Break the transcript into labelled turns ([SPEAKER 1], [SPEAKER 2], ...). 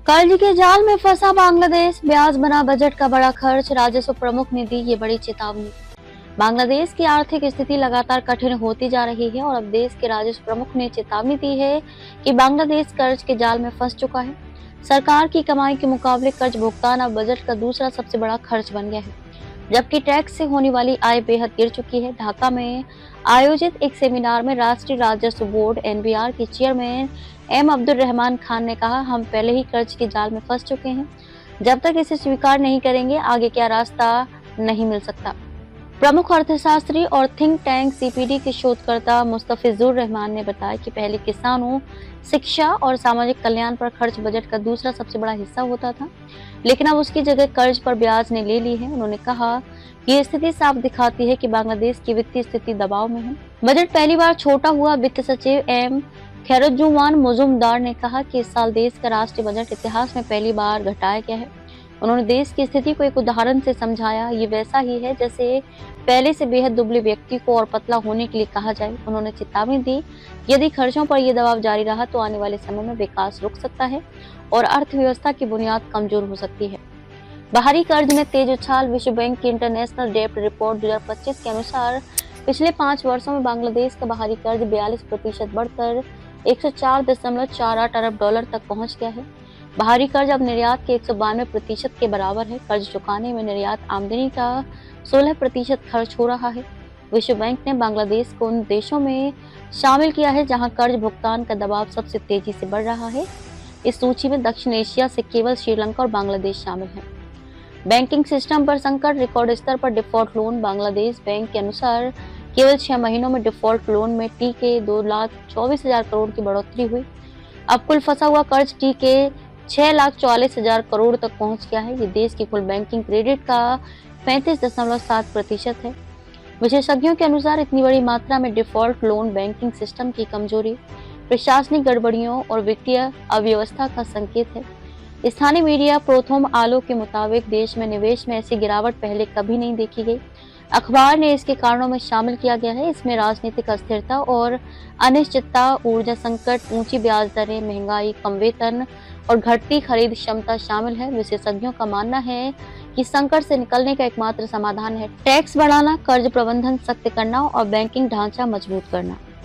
[SPEAKER 1] कर्ज के जाल में फंसा बांग्लादेश, ब्याज बना बजट का बड़ा खर्च, राजस्व प्रमुख ने दी ये बड़ी चेतावनी। बांग्लादेश की आर्थिक स्थिति लगातार कठिन होती जा रही है और अब देश के राजस्व प्रमुख ने चेतावनी दी है कि बांग्लादेश कर्ज के जाल में फंस चुका है। सरकार की कमाई के मुकाबले कर्ज भुगतान अब बजट का दूसरा सबसे बड़ा खर्च बन गया है, जबकि टैक्स से होने वाली आय बेहद गिर चुकी है। ढाका में आयोजित एक सेमिनार में राष्ट्रीय राजस्व बोर्ड (एनबीआर) के चेयरमैन एम अब्दुल रहमान खान ने कहा, हम पहले ही कर्ज के जाल में फंस चुके हैं। जब तक इसे स्वीकार नहीं करेंगे, आगे क्या रास्ता नहीं मिल सकता। प्रमुख अर्थशास्त्री और थिंक टैंक सीपीडी के शोधकर्ता मुस्तफिजुर रहमान ने बताया कि पहले किसानों, शिक्षा और सामाजिक कल्याण पर खर्च बजट का दूसरा सबसे बड़ा हिस्सा होता था, लेकिन अब उसकी जगह कर्ज पर ब्याज ने ले ली है। उन्होंने कहा कि ये स्थिति साफ दिखाती है कि बांग्लादेश की वित्तीय स्थिति दबाव में है। बजट पहली बार छोटा हुआ। वित्त सचिव एम खैरुज्जमान मुजुमदार ने कहा कि इस साल देश का राष्ट्रीय बजट इतिहास में पहली बार घटाया गया है। उन्होंने देश की स्थिति को एक उदाहरण से समझाया, ये वैसा ही है जैसे पहले से बेहद दुबले व्यक्ति को और पतला होने के लिए कहा जाए। उन्होंने चेतावनी दी, यदि खर्चों पर यह दबाव जारी रहा तो आने वाले समय में विकास रुक सकता है और अर्थव्यवस्था की बुनियाद कमजोर हो सकती है। बाहरी कर्ज में तेज उछाल। विश्व बैंक की इंटरनेशनल डेब्ट रिपोर्ट 2025 के अनुसार पिछले 5 वर्षों में बांग्लादेश का बाहरी कर्ज 42% बढ़कर 104.48 अरब डॉलर तक पहुंच गया है। बाहरी कर्ज अब निर्यात के 192% के बराबर है। कर्ज चुकाने में निर्यात आमदनी का 16% खर्च हो रहा है। विश्व बैंक ने बांग्लादेश को उन देशों में शामिल किया है जहां कर्ज भुगतान का दबाव सबसे तेजी से बढ़ रहा है। इस सूची में दक्षिण एशिया से केवल श्रीलंका और बांग्लादेश शामिल है। बैंकिंग सिस्टम पर संकट। रिकॉर्ड स्तर पर डिफॉल्ट लोन। बांग्लादेश बैंक के अनुसार केवल 6 महीनों में डिफॉल्ट लोन में टी के 2,24,000 करोड़ की बढ़ोतरी हुई। अब कुल फंसा हुआ कर्ज टी के 6,44,000 करोड़ तक पहुंच गया है। ये देश की कुल बैंकिंग क्रेडिट का 35.7% है। विशेषज्ञों के अनुसार इतनी बड़ी मात्रा में डिफॉल्ट लोन बैंकिंग सिस्टम की कमजोरी, प्रशासनिक गड़बड़ियों और वित्तीय अव्यवस्था का संकेत है। स्थानीय मीडिया प्रोथोम आलो के मुताबिक देश में निवेश में ऐसी गिरावट पहले कभी नहीं देखी गई। अखबार ने इसके कारणों में शामिल किया गया है। इसमें राजनीतिक अस्थिरता और अनिश्चितता, ऊर्जा संकट, ऊंची ब्याज दरें, महंगाई, कम वेतन और घटती खरीद क्षमता शामिल है। विशेषज्ञों का मानना है कि संकट से निकलने का एकमात्र समाधान है टैक्स बढ़ाना, कर्ज प्रबंधन सख्त करना और बैंकिंग ढांचा मजबूत करना।